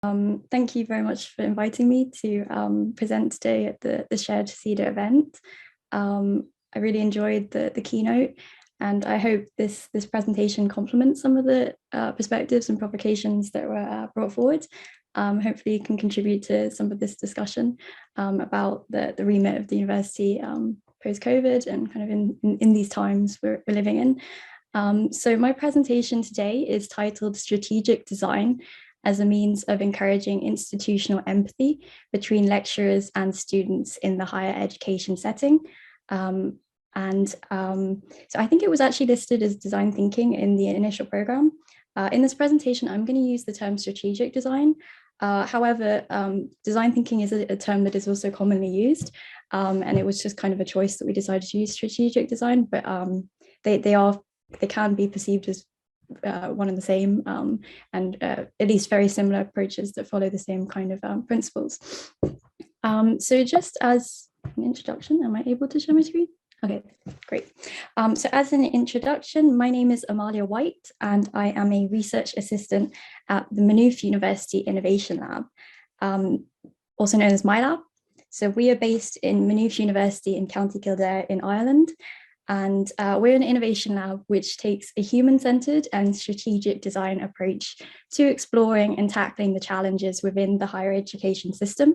Thank you very much for inviting me to present today at the Shared SEDA event. I really enjoyed the keynote, and I hope this presentation complements some of the perspectives and provocations that were brought forward. Hopefully can contribute to some of this discussion about the remit of the university post-COVID and kind of in these times we're living in. So my presentation today is titled Strategic Design as a means of encouraging institutional empathy between lecturers and students in the higher education setting. So I think it was actually listed as design thinking in the initial program. In this presentation, I'm going to use the term strategic design. However, design thinking is a term that is also commonly used, and it was just kind of a choice that we decided to use strategic design, but they can be perceived as one and the same, and at least very similar approaches that follow the same kind of principles. So just as an introduction, am I able to share my screen? Okay, great. So as an introduction, my name is Amalia White, and I am a research assistant at the Maynooth University Innovation Lab, also known as Mylabs. So we are based in Maynooth University in County Kildare in Ireland. And we're an innovation lab which takes a human-centered and strategic design approach to exploring and tackling the challenges within the higher education system.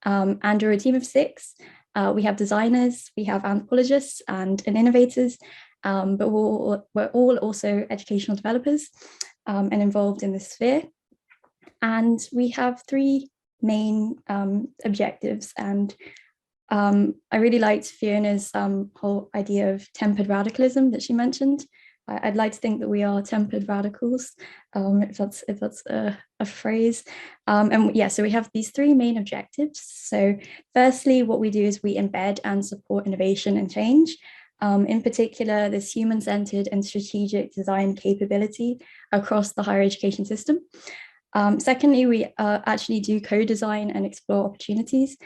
And we're a team of 6. We have designers, we have anthropologists and innovators, but we're all also educational developers and involved in this sphere. And we have 3 main objectives, and I really liked Fiona's whole idea of tempered radicalism that she mentioned. I'd like to think that we are tempered radicals, if that's a phrase. And yeah, so we have these 3 main objectives. So firstly, what we do is we embed and support innovation and change. In particular, this human-centered and strategic design capability across the higher education system. Secondly, we actually do co-design and explore opportunities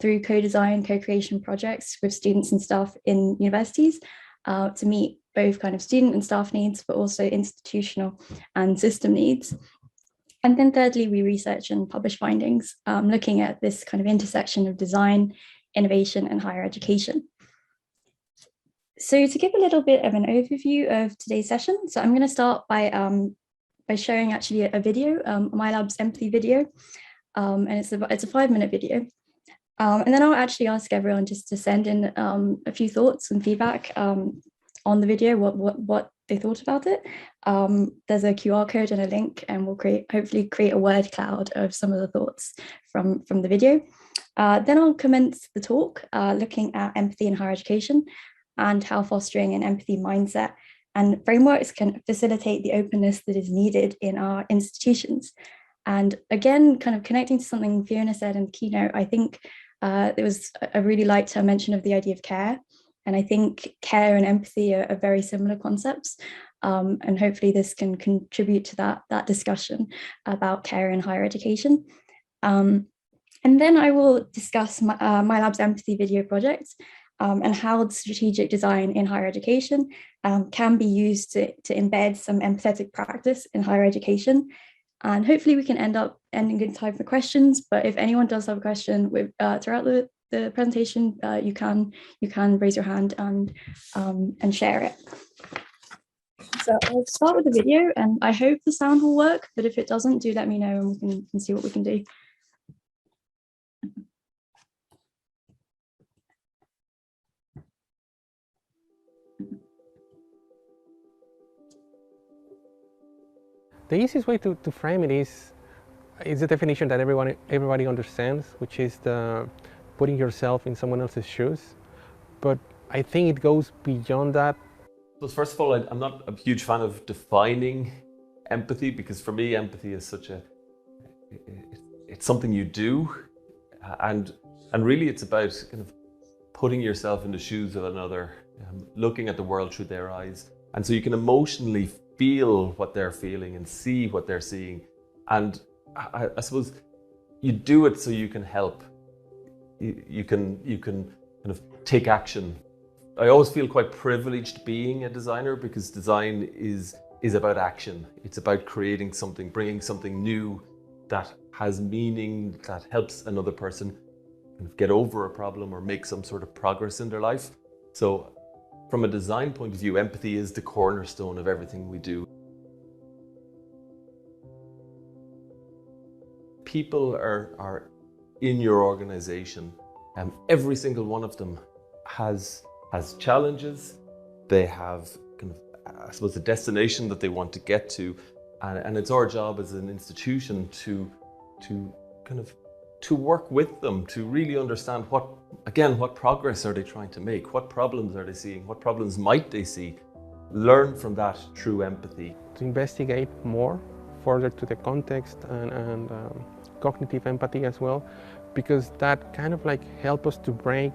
through co-design, co-creation projects with students and staff in universities to meet both kind of student and staff needs, but also institutional and system needs. And then thirdly, we research and publish findings, looking at this kind of intersection of design, innovation, and higher education. So to give a little bit of an overview of today's session, so I'm going to start by showing actually a video, Mylabs empathy video, and it's a 5-minute video. And then I'll actually ask everyone just to send in a few thoughts and feedback on the video, what they thought about it. There's a QR code and a link, and we'll hopefully create a word cloud of some of the thoughts from the video. Then I'll commence the talk looking at empathy in higher education and how fostering an empathy mindset and frameworks can facilitate the openness that is needed in our institutions. And again, kind of connecting to something Fiona said in the keynote, I think I really liked her mention of the idea of care. And I think care and empathy are very similar concepts. And hopefully this can contribute to that discussion about care in higher education. And then I will discuss Mylabs empathy video project and how the strategic design in higher education can be used to embed some empathetic practice in higher education. And hopefully we can ending in time for questions, but if anyone does have a question throughout the presentation, you can raise your hand and share it. So I'll start with the video, and I hope the sound will work, but if it doesn't, do let me know and we can see what we can do. The easiest way to frame it is the definition that everybody understands, which is the putting yourself in someone else's shoes. But I think it goes beyond that. Well, first of all, I'm not a huge fan of defining empathy, because for me, empathy is it's something you do, and really it's about kind of putting yourself in the shoes of another, looking at the world through their eyes, and so you can emotionally feel what they're feeling and see what they're seeing. And I suppose you do it so you can help. You can kind of take action. I always feel quite privileged being a designer, because design is about action. It's about creating something, bringing something new that has meaning, that helps another person kind of get over a problem or make some sort of progress in their life. So from a design point of view, empathy is the cornerstone of everything we do. People are in your organization, and every single one of them has challenges. They have kind of, I suppose, a destination that they want to get to, and it's our job as an institution to kind of to work with them, to really understand what progress are they trying to make, what problems are they seeing, what problems might they see, learn from that through empathy. To investigate more further to the context and cognitive empathy as well, because that kind of like help us to break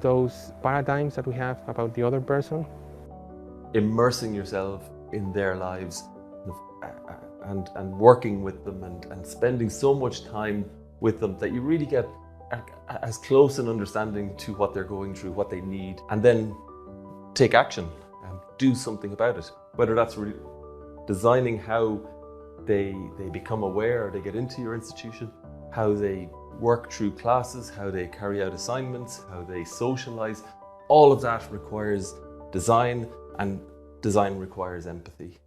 those paradigms that we have about the other person. Immersing yourself in their lives and working with them and spending so much time with them that you really get as close an understanding to what they're going through, what they need, and then take action and do something about it. Whether that's really designing how they become aware, they get into your institution, how they work through classes, how they carry out assignments, how they socialize, all of that requires design, and design requires empathy.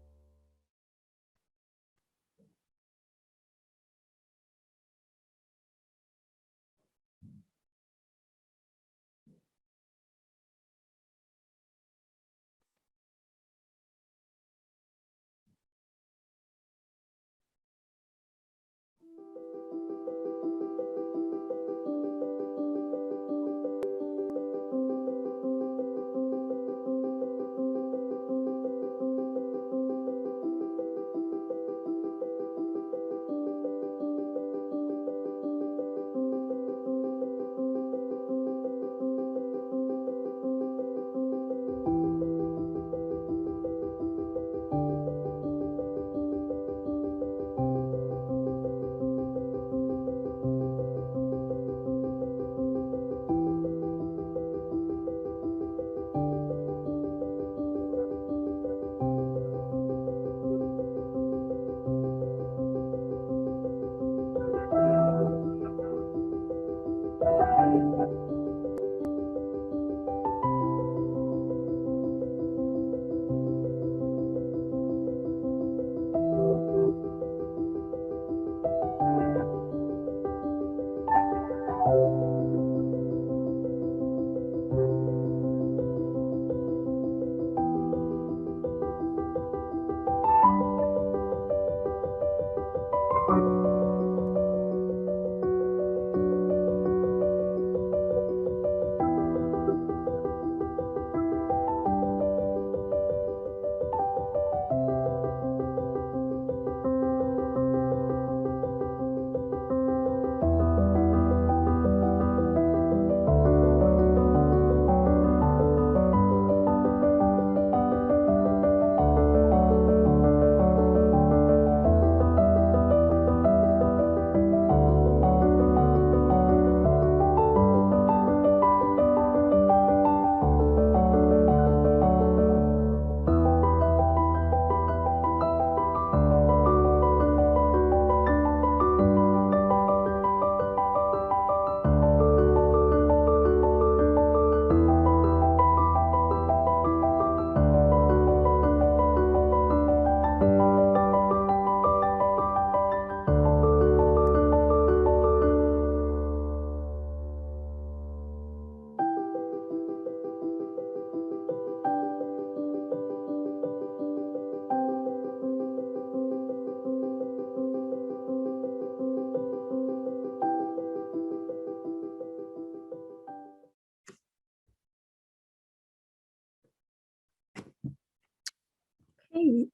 Okay,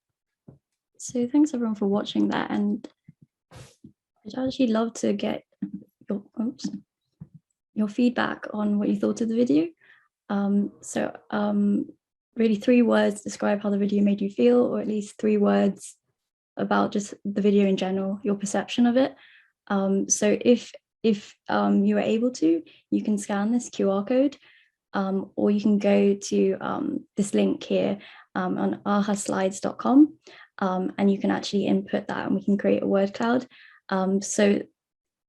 so thanks everyone for watching that, and I'd actually love to get your feedback on what you thought of the video. Really 3 words describe how the video made you feel, or at least 3 words about just the video in general, your perception of it. So if you are able to, you can scan this QR code, or you can go to this link here on ahaslides.com, and you can actually input that and we can create a word cloud. So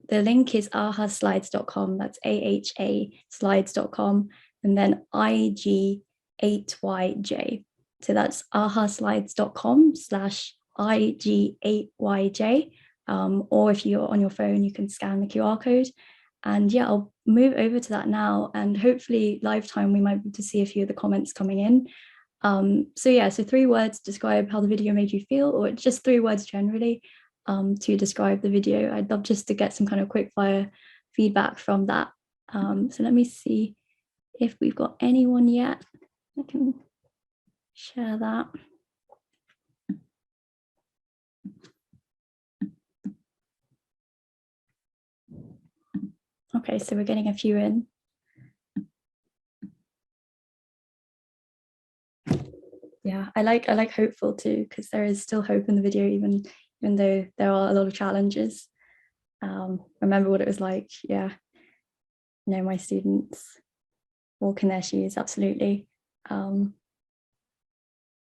the link is ahaslides.com. That's AHA slides.com, and then IG8YJ. So that's ahaslides.com/IG8YJ. Or if you're on your phone, you can scan the QR code. And yeah, I'll move over to that now. And hopefully lifetime, we might be able to see a few of the comments coming in. So yeah, so 3 words describe how the video made you feel, or just 3 words generally to describe the video. I'd love just to get some kind of quick fire feedback from that. So let me see if we've got anyone yet. I can share that. Okay, so we're getting a few in. Yeah, I like hopeful too, because there is still hope in the video, even though there are a lot of challenges. Remember what it was like. Yeah, you know, my students walk in their shoes, absolutely. But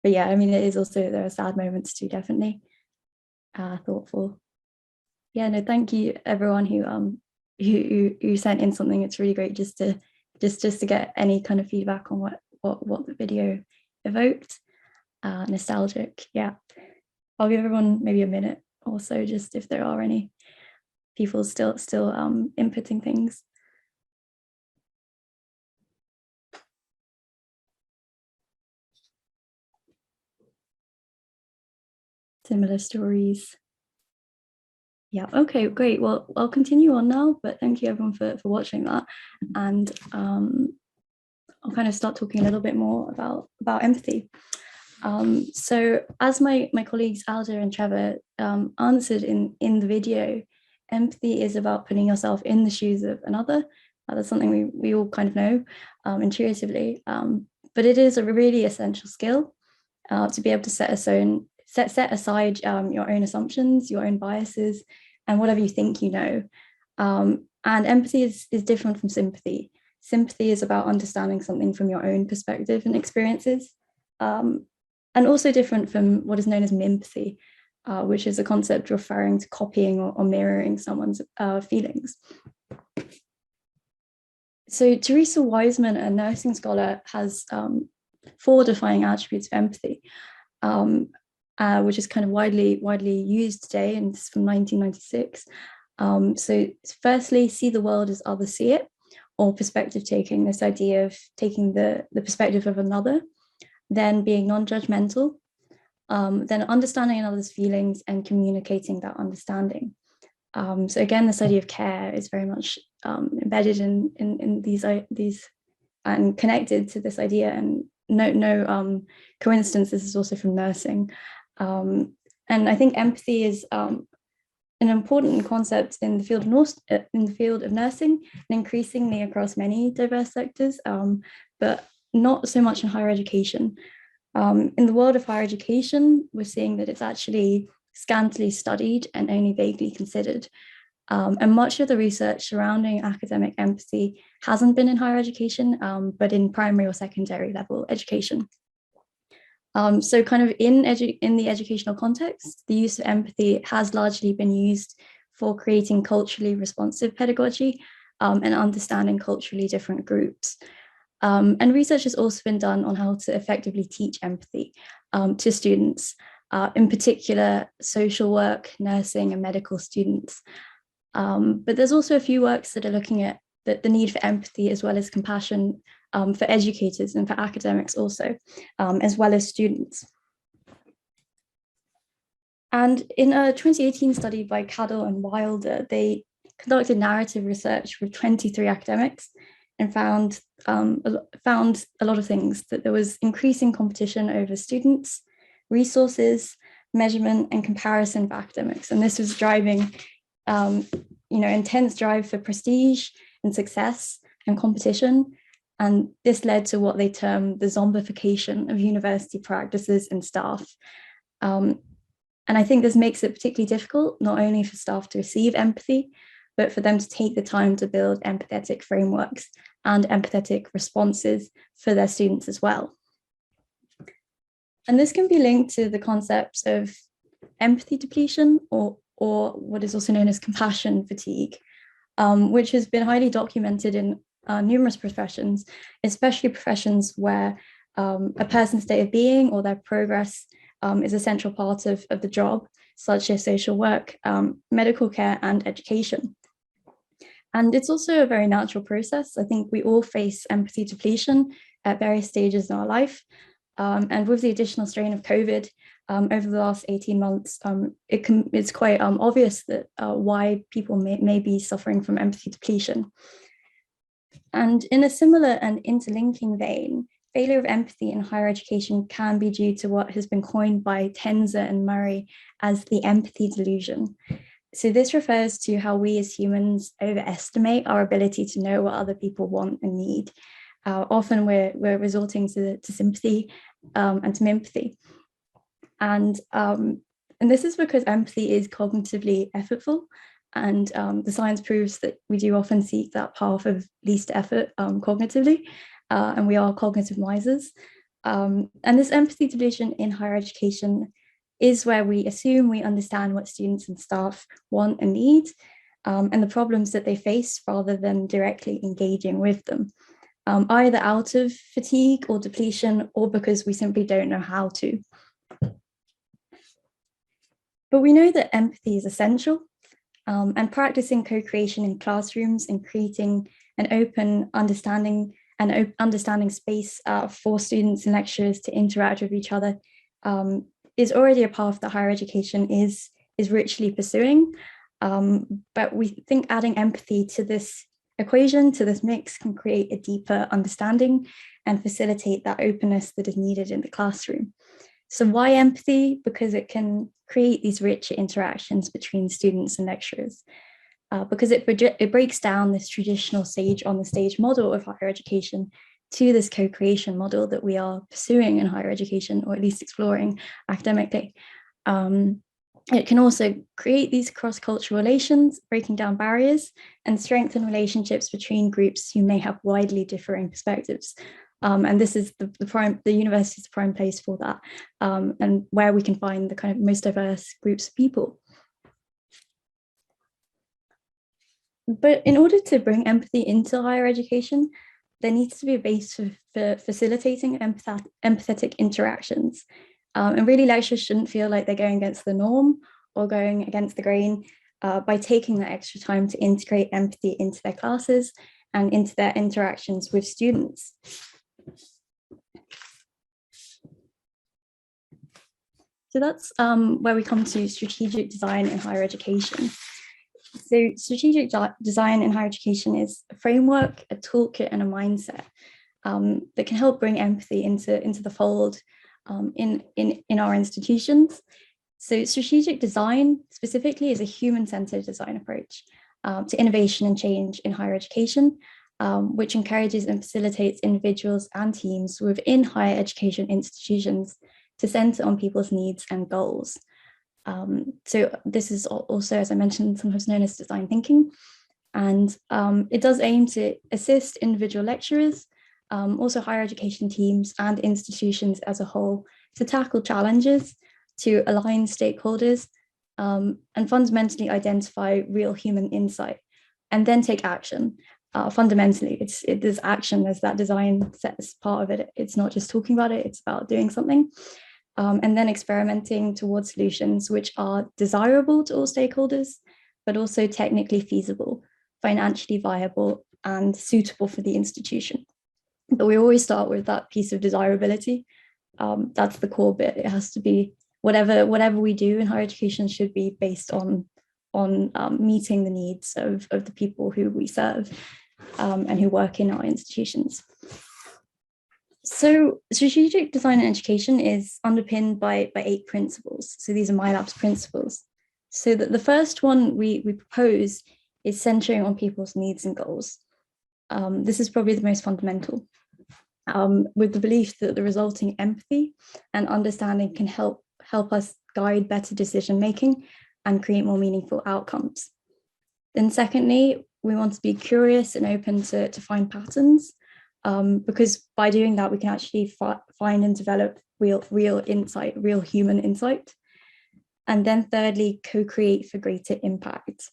yeah, I mean, it is also, there are sad moments too, definitely. Thoughtful. Yeah, no, thank you everyone who sent in something. It's really great just to get any kind of feedback on what the video evoked. Nostalgic. Yeah, I'll give everyone maybe a minute or so, just if there are any people still inputting things. Similar stories. Yeah, okay, great. Well, I'll continue on now, but thank you everyone for watching that. And I'll kind of start talking a little bit more about empathy. So as my colleagues Alda and Trevor answered in the video, empathy is about putting yourself in the shoes of another. That's something we all kind of know intuitively, but it is a really essential skill to be able to set aside your own assumptions, your own biases, and whatever you think you know. And empathy is different from sympathy. Sympathy is about understanding something from your own perspective and experiences, and also different from what is known as mympathy, which is a concept referring to copying or mirroring someone's feelings. So Teresa Wiseman, a nursing scholar, has 4 defining attributes of empathy, which is kind of widely used today, and it's from 1996. So firstly, see the world as others see it, or perspective taking, this idea of taking the perspective of another, then being non-judgmental, then understanding another's feelings and communicating that understanding. So again, this idea of care is very much embedded in these and connected to this idea, and no coincidence, this is also from nursing. And I think empathy is an important concept in the field of nursing, and increasingly across many diverse sectors, but not so much in higher education. In the world of higher education, we're seeing that it's actually scantily studied and only vaguely considered. And much of the research surrounding academic empathy hasn't been in higher education, but in primary or secondary level education. So kind of in the educational context, the use of empathy has largely been used for creating culturally responsive pedagogy and understanding culturally different groups. And research has also been done on how to effectively teach empathy to students, in particular social work, nursing, and medical students. But there's also a few works that are looking at the need for empathy as well as compassion for educators and for academics also, as well as students. And in a 2018 study by Cadilla and Wilder, they conducted narrative research with 23 academics and found a lot of things, that there was increasing competition over students, resources, measurement, and comparison for academics. And this was driving intense drive for prestige and success and competition. And this led to what they term the zombification of university practices and staff. And I think this makes it particularly difficult, not only for staff to receive empathy, but for them to take the time to build empathetic frameworks and empathetic responses for their students as well. And this can be linked to the concepts of empathy depletion or or what is also known as compassion fatigue, which has been highly documented in numerous professions, especially professions where a person's state of being or their progress is a central part of the job, such as social work, medical care, and education. And it's also a very natural process. I think we all face empathy depletion at various stages in our life. And with the additional strain of COVID over the last 18 months, it's quite obvious that why people may be suffering from empathy depletion. And in a similar and interlinking vein, failure of empathy in higher education can be due to what has been coined by Tenzer and Murray as the empathy delusion. So this refers to how we as humans overestimate our ability to know what other people want and need. Often we're resorting to sympathy and to empathy. And this is because empathy is cognitively effortful. And the science proves that we do often seek that path of least effort cognitively, and we are cognitive misers. And this empathy delusion in higher education is where we assume we understand what students and staff want and need, and the problems that they face rather than directly engaging with them, either out of fatigue or depletion, or because we simply don't know how to. But we know that empathy is essential, and practicing co-creation in classrooms and creating an open understanding space for students and lecturers to interact with each other is already a path that higher education is richly pursuing. But we think adding empathy to this equation, to this mix, can create a deeper understanding and facilitate that openness that is needed in the classroom. So why empathy? Because it can create these richer interactions between students and lecturers. Because it breaks down this traditional sage on the stage model of higher education to this co-creation model that we are pursuing in higher education, or at least exploring academically. It can also create these cross-cultural relations, breaking down barriers, and strengthen relationships between groups who may have widely differing perspectives. And this is the university's prime place for that, and where we can find the kind of most diverse groups of people. But in order to bring empathy into higher education, there needs to be a base for facilitating empathetic interactions. And really, lecturers shouldn't feel like they're going against the norm or going against the grain by taking that extra time to integrate empathy into their classes and into their interactions with students. So that's where we come to strategic design in higher education. So strategic design in higher education is a framework, a toolkit, and a mindset that can help bring empathy into the fold in our institutions. So strategic design specifically is a human-centered design approach to innovation and change in higher education, which encourages and facilitates individuals and teams within higher education institutions to center on people's needs and goals. So this is also, as I mentioned, sometimes known as design thinking. And it does aim to assist individual lecturers, also higher education teams and institutions as a whole to tackle challenges, to align stakeholders, and fundamentally identify real human insight, and then take action. Fundamentally, there's action, there's that design sets part of it. It's not just talking about it, it's about doing something. And then experimenting towards solutions which are desirable to all stakeholders, but also technically feasible, financially viable, and suitable for the institution. But we always start with that piece of desirability. That's the core bit. It has to be whatever we do in higher education should be based on meeting the needs of the people who we serve and who work in our institutions. So strategic design and education is underpinned by 8 principles. So these are Mylabs principles. So that the first one we propose is centering on people's needs and goals. This is probably the most fundamental, with the belief that the resulting empathy and understanding can help us guide better decision-making and create more meaningful outcomes. Then secondly, we want to be curious and open to find patterns, because by doing that, we can actually find and develop real insight, real human insight. And then thirdly, co-create for greater impact.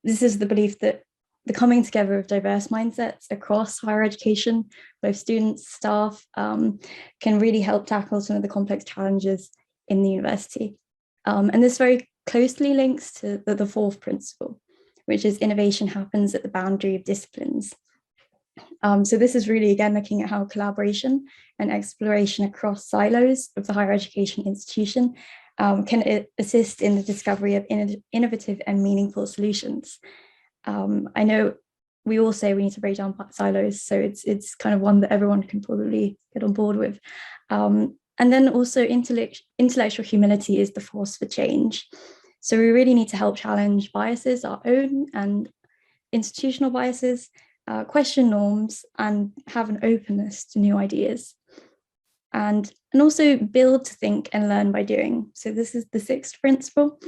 This is the belief that the coming together of diverse mindsets across higher education, both students, staff, can really help tackle some of the complex challenges in the university. And this very closely links to the fourth principle, which is innovation happens at the boundary of disciplines. So this is really, again, looking at how collaboration and exploration across silos of the higher education institution can assist in the discovery of innovative and meaningful solutions. I know we all say we need to break down silos, so it's kind of one that everyone can probably get on board with. And then also intellectual humility is the force for change. So we really need to help challenge biases, our own and institutional biases, question norms, and have an openness to new ideas. And also build to think and learn by doing. So this is the sixth principle,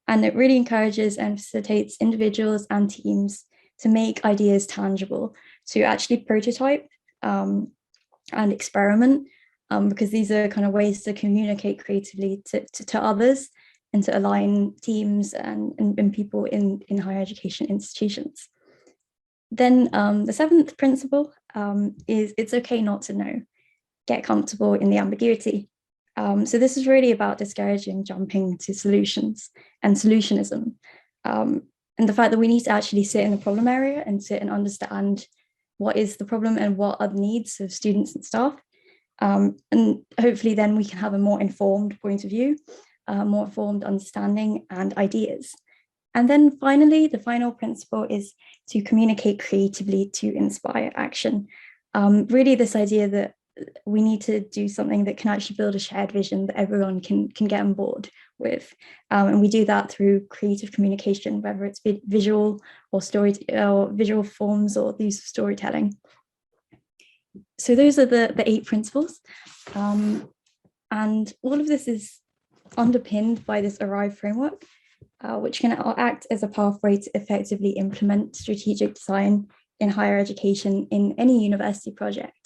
and it really encourages and facilitates individuals and teams to make ideas tangible, to actually prototype and experiment, because these are kind of ways to communicate creatively to others and to align teams and people in higher education institutions. Then the seventh principle is it's okay not to know. Get comfortable in the ambiguity. So this is really about discouraging jumping to solutions and solutionism. And the fact that we need to actually sit in the problem area and sit and understand what is the problem and what are the needs of students and staff. And hopefully then we can have a more informed point of view, more informed understanding and ideas. And then finally, the final principle is to communicate creatively to inspire action. Really this idea that we need to do something that can actually build a shared vision that everyone can get on board with. And we do that through creative communication, whether it's visual or visual forms or the use of storytelling. So those are the 8 principles. And all of this is underpinned by this ARRIVE framework, which can act as a pathway to effectively implement strategic design in higher education in any university project.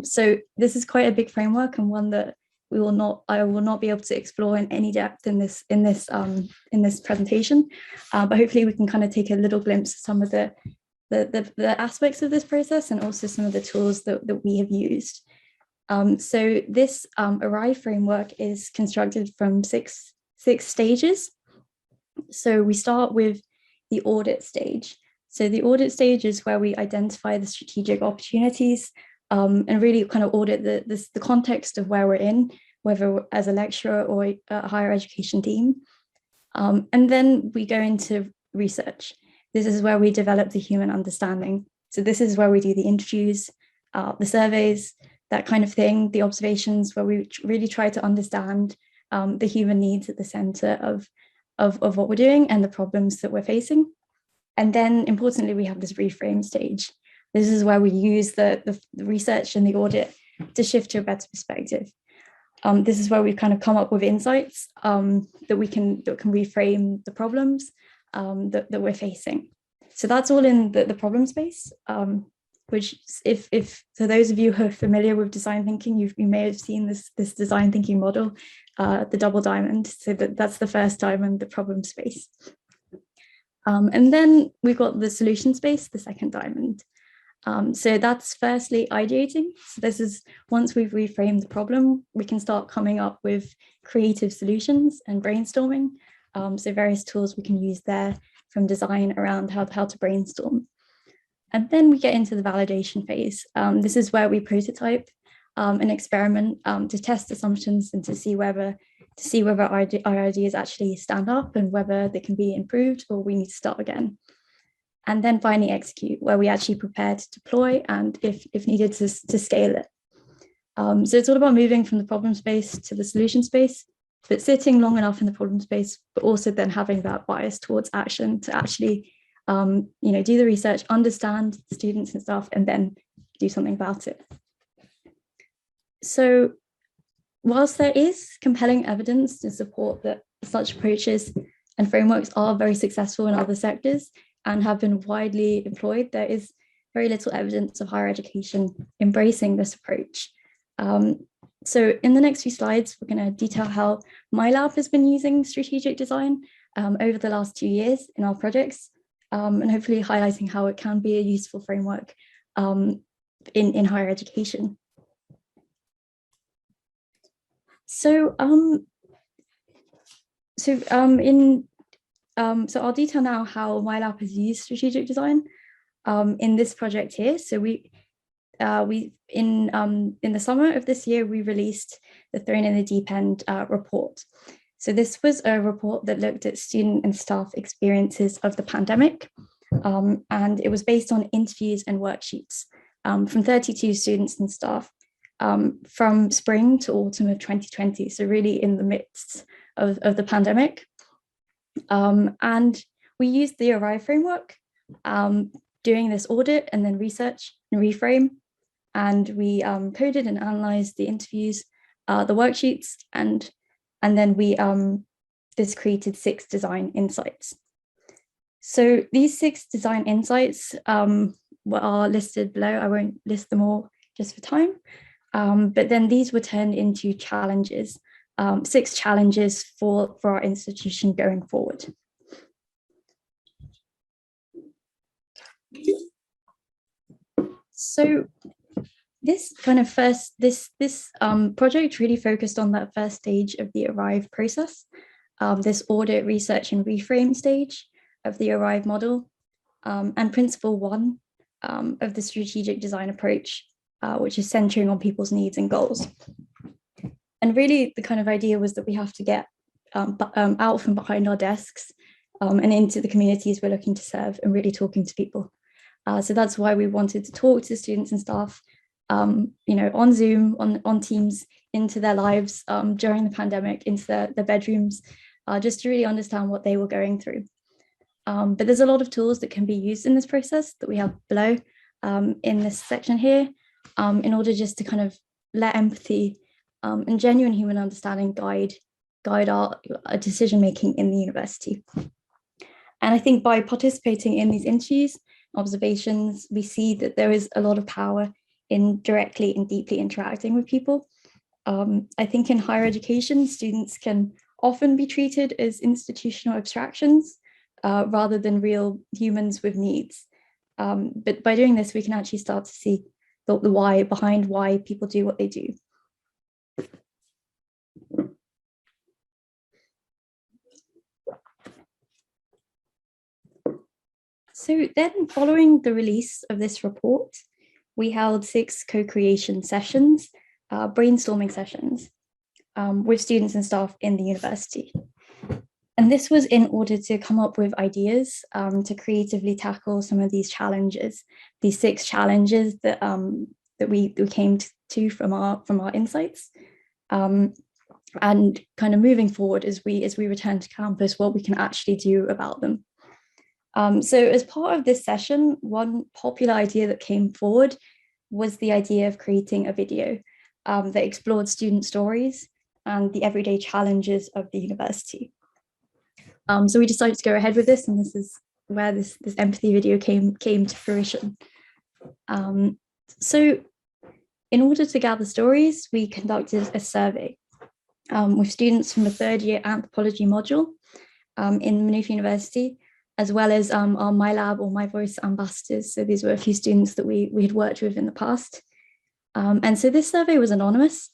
So this is quite a big framework, and one that I will not be able to explore in any depth in this presentation, but hopefully we can kind of take a little glimpse of some of the aspects of this process and also some of the tools that we have used. So this ARRIVE framework is constructed from six stages. So we start with the audit stage. So the audit stage is where we identify the strategic opportunities and really kind of audit the context of where we're in, whether as a lecturer or a higher education team. And then we go into research. This is where we develop the human understanding. So this is where we do the interviews, the surveys, that kind of thing, the observations, where we really try to understand the human needs at the center of what we're doing and the problems that we're facing. And then importantly, we have this reframe stage. This is where we use the research and the audit to shift to a better perspective. This is where we've kind of come up with insights that can reframe the problems that we're facing. So that's all in the problem space, which if so those of you who are familiar with design thinking, you may have seen this design thinking model, the double diamond. So that's the first diamond, the problem space. And then we've got the solution space, the second diamond. So that's firstly ideating. So this is once we've reframed the problem, we can start coming up with creative solutions and brainstorming. So various tools we can use there from design around how to brainstorm. And then we get into the validation phase. This is where we prototype an experiment to test assumptions and to see whether our ideas actually stand up and whether they can be improved or we need to start again. And then finally execute, where we actually prepare to deploy and if needed to scale it. So it's all about moving from the problem space to the solution space, but sitting long enough in the problem space, but also then having that bias towards action to actually do the research, understand students and stuff, and then do something about it. So whilst there is compelling evidence to support that such approaches and frameworks are very successful in other sectors and have been widely employed, there is very little evidence of higher education embracing this approach. So in the next few slides, we're going to detail how Mylab has been using strategic design over the last 2 years in our projects, and hopefully highlighting how it can be a useful framework in higher education. So I'll detail now how Mylab has used strategic design in this project here. So in the summer of this year, we released the Thrown in the Deep End report. So this was a report that looked at student and staff experiences of the pandemic, and it was based on interviews and worksheets from 32 students and staff from spring to autumn of 2020, so really in the midst of the pandemic. And we used the ARRIVE framework, doing this audit and then research and reframe. And we coded and analyzed the interviews, the worksheets, and then this created 6 design insights. So these 6 design insights are listed below. I won't list them all just for time, but then these were turned into challenges, 6 challenges for our institution going forward. So this kind of this project really focused on that first stage of the ARRIVE process, this audit, research, and reframe stage of the ARRIVE model, and principle 1 of the strategic design approach, which is centering on people's needs and goals. And really, the kind of idea was that we have to get out from behind our desks and into the communities we're looking to serve and really talking to people. So that's why we wanted to talk to students and staff, on Zoom, on Teams, into their lives during the pandemic, into their bedrooms, just to really understand what they were going through. But there's a lot of tools that can be used in this process that we have below in this section here, in order just to kind of let empathy and genuine human understanding guide our decision making in the university. And I think by participating in these interviews, observations, we see that there is a lot of power in directly and deeply interacting with people. I think in higher education, students can often be treated as institutional abstractions rather than real humans with needs. But by doing this, we can actually start to see the why behind why people do what they do. So then, following the release of this report, we held 6 co-creation sessions, brainstorming sessions, with students and staff in the university. And this was in order to come up with ideas to creatively tackle some of these challenges, these 6 challenges that we came to from our insights, and kind of moving forward as we return to campus, what we can actually do about them. So as part of this session, one popular idea that came forward was the idea of creating a video that explored student stories and the everyday challenges of the university. So we decided to go ahead with this, and this is where this empathy video came to fruition. So in order to gather stories, we conducted a survey with students from the 3rd year anthropology module in Maynooth University, as well as our Mylab or My Voice ambassadors. So these were a few students that we had worked with in the past. And so this survey was anonymous,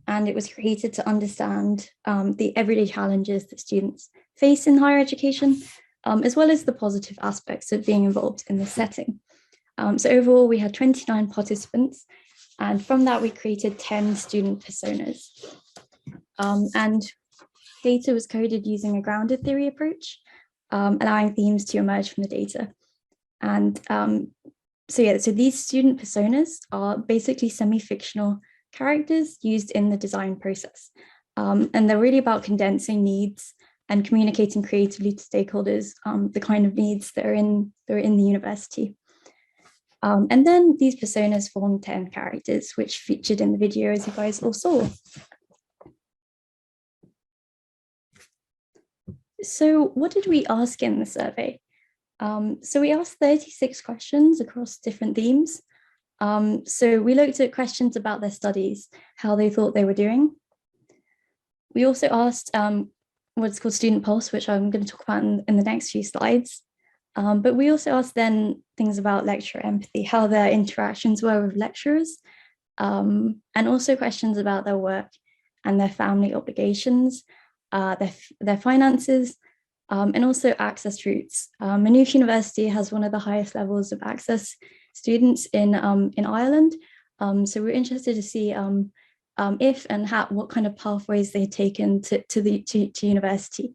and it was created to understand the everyday challenges that students face in higher education, as well as the positive aspects of being involved in this setting. So overall, we had 29 participants, and from that, we created 10 student personas. And data was coded using a grounded theory approach, allowing themes to emerge from the data. And so these student personas are basically semi-fictional characters used in the design process. And they're really about condensing needs and communicating creatively to stakeholders the kind of needs that are in the university. And then these personas formed 10 characters, which featured in the video, as you guys all saw. So what did we ask in the survey? So we asked 36 questions across different themes. So we looked at questions about their studies, how they thought they were doing. We also asked what's called student pulse, which I'm going to talk about in the next few slides. But we also asked then things about lecturer empathy, how their interactions were with lecturers, and also questions about their work and their family obligations, their finances, and also access routes. Maynooth University has one of the highest levels of access students in Ireland. So we're interested to see if and what kind of pathways they've taken to university.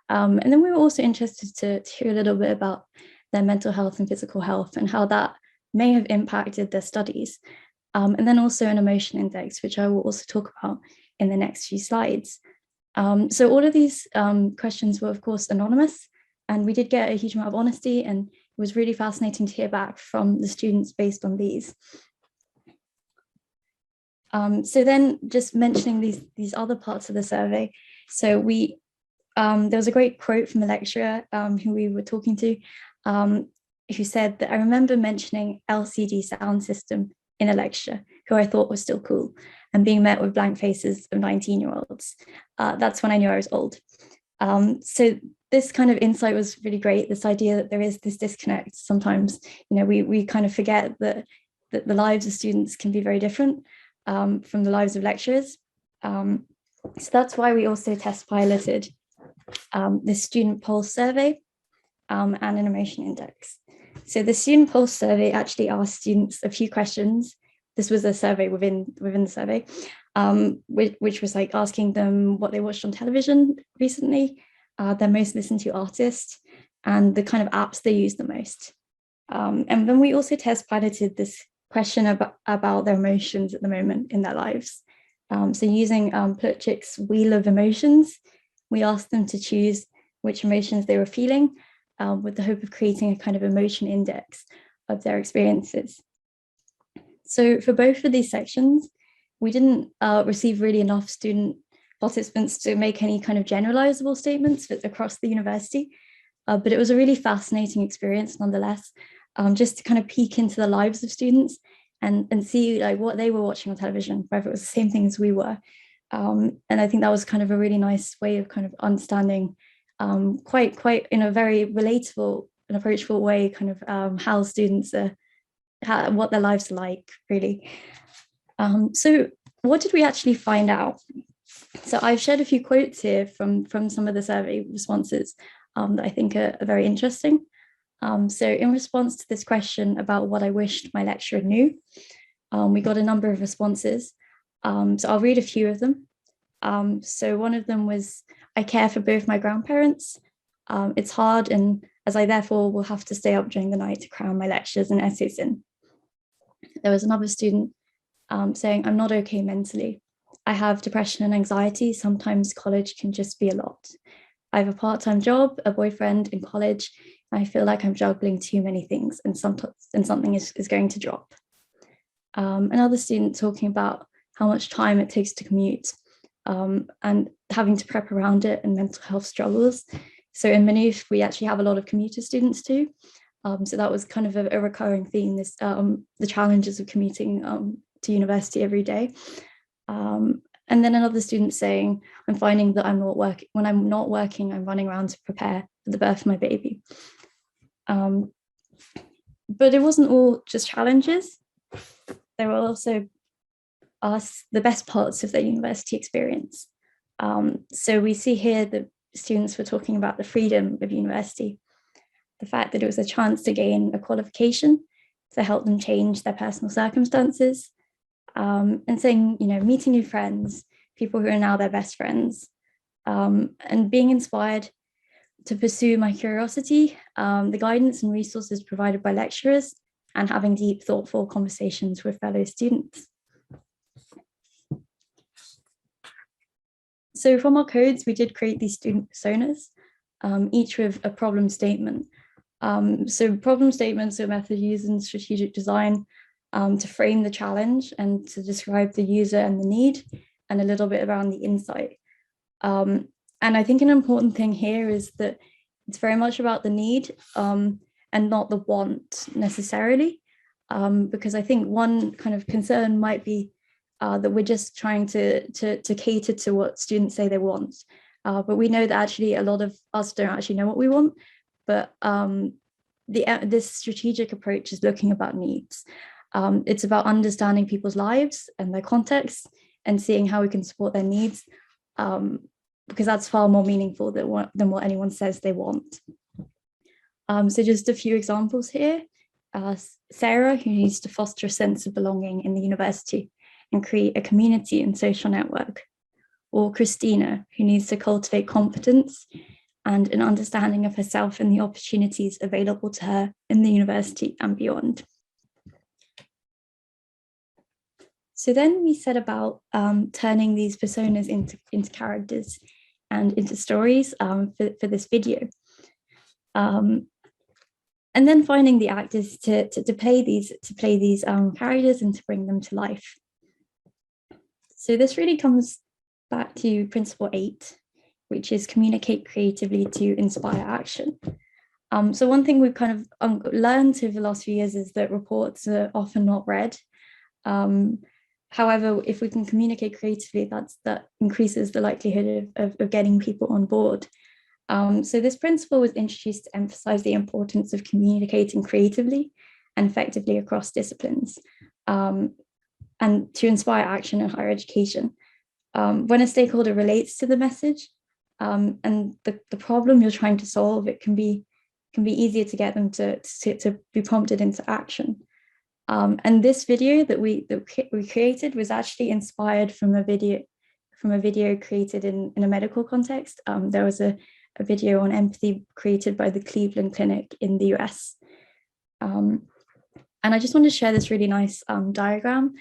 And then we were also interested to hear a little bit about their mental health and physical health and how that may have impacted their studies. And then also an emotion index, which I will also talk about in the next few slides. So all of these questions were, of course, anonymous, and we did get a huge amount of honesty, and it was really fascinating to hear back from the students based on these. So then just mentioning these other parts of the survey. So there was a great quote from a lecturer who we were talking to, who said that I remember mentioning LCD sound system in a lecture, who I thought was still cool, and being met with blank faces of 19-year-olds. That's when I knew I was old. So this kind of insight was really great, this idea that there is this disconnect. Sometimes, we kind of forget that the lives of students can be very different from the lives of lecturers. So that's why we also test piloted this student pulse survey and an emotion index. So the student pulse survey actually asked students a few questions. This was a survey within the survey, which was like asking them what they watched on television recently, their most listened to artist, and the kind of apps they use the most. And then we also test piloted this question about their emotions at the moment in their lives. So using Plutchik's wheel of emotions, we asked them to choose which emotions they were feeling, with the hope of creating a kind of emotion index of their experiences. So for both of these sections, we didn't receive really enough student participants to make any kind of generalizable statements across the university, but it was a really fascinating experience nonetheless, just to kind of peek into the lives of students and see like what they were watching on television, whether it was the same thing as we were. And I think that was kind of a really nice way of kind of understanding quite in a very relatable and approachable way, kind of how students are, what their lives are like, really. So what did we actually find out? So I've shared a few quotes here from some of the survey responses that I think are very interesting. So in response to this question about what I wished my lecturer knew, we got a number of responses. So I'll read a few of them. So one of them was, I care for both my grandparents. It's hard, and as I therefore will have to stay up during the night to cram my lectures and essays in. There was another student saying, I'm not okay mentally. I have depression and anxiety. Sometimes college can just be a lot. I have a part-time job, a boyfriend in college, and I feel like I'm juggling too many things, and something is going to drop. Another student talking about how much time it takes to commute, and having to prep around it, and mental health struggles. So in Maynooth, we actually have a lot of commuter students too. So that was kind of a recurring theme, this the challenges of commuting to university every day. And then another student saying, I'm finding that when I'm not working, I'm running around to prepare for the birth of my baby. But it wasn't all just challenges. There were also the best parts of their university experience. So we see here that students were talking about the freedom of university, the fact that it was a chance to gain a qualification to help them change their personal circumstances, and saying, meeting new friends, people who are now their best friends, and being inspired to pursue my curiosity, the guidance and resources provided by lecturers, and having deep, thoughtful conversations with fellow students. So from our codes, we did create these student personas, each with a problem statement. So problem statements are method used in strategic design to frame the challenge and to describe the user and the need, and a little bit around the insight. And I think an important thing here is that it's very much about the need and not the want necessarily. because I think one kind of concern might be that we're just trying to cater to what students say they want. But we know that actually a lot of us don't actually know what we want. But this strategic approach is looking about needs. It's about understanding people's lives and their context and seeing how we can support their needs, because that's far more meaningful than what anyone says they want. So just a few examples here. Sarah, who needs to foster a sense of belonging in the university and create a community and social network. Or Christina, who needs to cultivate confidence and an understanding of herself and the opportunities available to her in the university and beyond. So then we set about turning these personas into characters and into stories for this video. And then finding the actors to play these characters and to bring them to life. So this really comes back to principle 8, which is communicate creatively to inspire action. So one thing we've kind of learned over the last few years is that reports are often not read. However, if we can communicate creatively, that increases the likelihood of getting people on board. So this principle was introduced to emphasize the importance of communicating creatively and effectively across disciplines, and to inspire action in higher education. When a stakeholder relates to the message and the problem you're trying to solve, it can be easier to get them to be prompted into action. And this video that we created was actually inspired from a video created in a medical context. There was a video on empathy created by the Cleveland Clinic in the US. And I just want to share this really nice diagram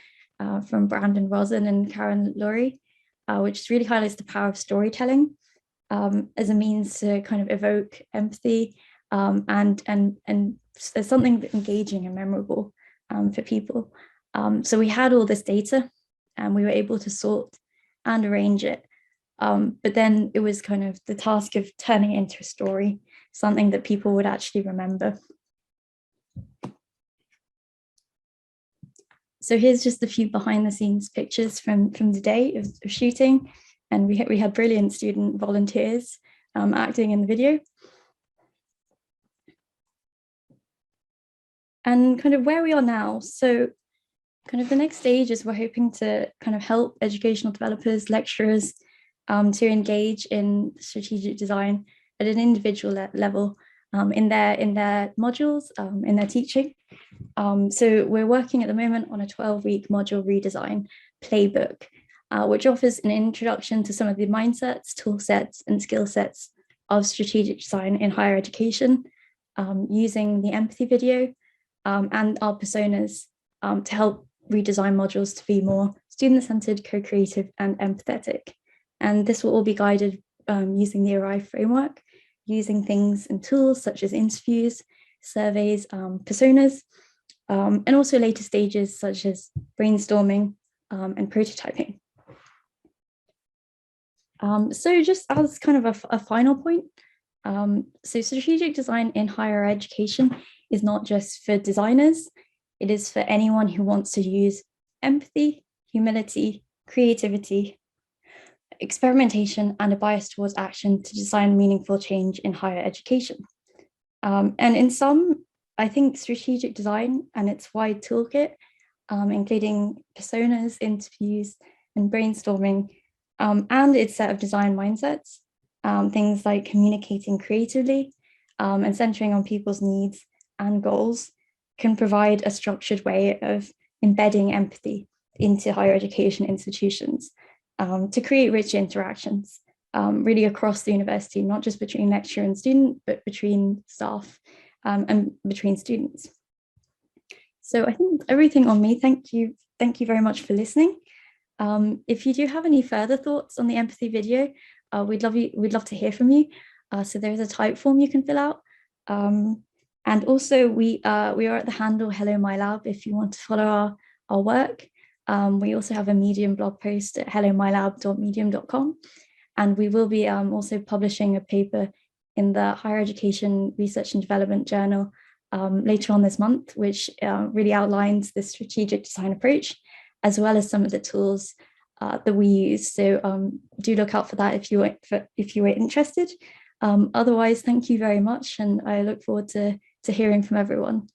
from Brandon Rosen and Karen Lurie, which really highlights the power of storytelling as a means to kind of evoke empathy and there's something engaging and memorable for people. So we had all this data and we were able to sort and arrange it. But then it was kind of the task of turning it into a story, something that people would actually remember. So here's just a few behind the scenes pictures from the day of shooting. And we had brilliant student volunteers acting in the video. And kind of where we are now. So kind of the next stage is we're hoping to kind of help educational developers, lecturers to engage in strategic design at an individual level in their modules, in their teaching. So we're working at the moment on a 12-week module redesign playbook, which offers an introduction to some of the mindsets, tool sets, and skill sets of strategic design in higher education, using the empathy video and our personas to help redesign modules to be more student-centered, co-creative, and empathetic. And this will all be guided using the ARRIVE framework, using things and tools such as interviews, surveys, personas, and also later stages such as brainstorming and prototyping. So just as kind of a final point, so strategic design in higher education is not just for designers, it is for anyone who wants to use empathy, humility, creativity, experimentation, and a bias towards action to design meaningful change in higher education. And in sum, I think strategic design and its wide toolkit, including personas, interviews, and brainstorming, and its set of design mindsets, things like communicating creatively and centering on people's needs and goals, can provide a structured way of embedding empathy into higher education institutions to create rich interactions, really across the university, not just between lecturer and student, but between staff and between students. So I think everything on me. Thank you very much for listening. If you do have any further thoughts on the empathy video, we'd love to hear from you. So there's a type form you can fill out. And also we are at the handle Hello Mylab if you want to follow our work. We also have a Medium blog post at hellomylab.medium.com. And we will be also publishing a paper in the Higher Education Research and Development Journal later on this month, which really outlines the strategic design approach, as well as some of the tools that we use. So do look out for that if you were interested. Otherwise, thank you very much, and I look forward to hearing from everyone.